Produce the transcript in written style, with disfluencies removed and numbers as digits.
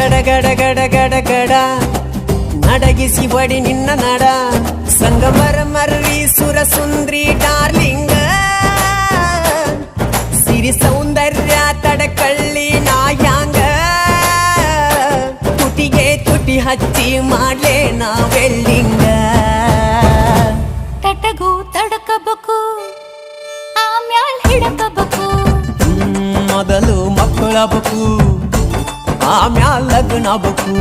ಗಡ ಗಡ ಗಡ ಗಡ ಗಡ ನಡಗಿಸಿ ಬಡಿ ನಿನ್ನ ನಡ ಸಂಗಮರ ಮರ್ರಿ ಸುರ ಸುಂದ್ರಿ ಡಾರ್ಲಿಂಗ ಸಿರಿ ಸೌಂದರ್ಯ ತಡಕಳ್ಳಿ ನಾಯಾಂಗ ತುಟಿಗೆ ತುಟಿ ಹಚ್ಚಿ ಮಾಡ್ಲೇ ನಾ ವೆಲ್ಲಿಂಗ ತಟಗೂ ತಡಕಬೇಕು ಆಮ್ಯಾಲ್ ಹಿಡಕಬೇಕು ಮೊದಲು ಮಕ್ಕಳಬೇಕು ಆಮ್ಯಾಲ್ ಲಗ್ನ ಬೇಕು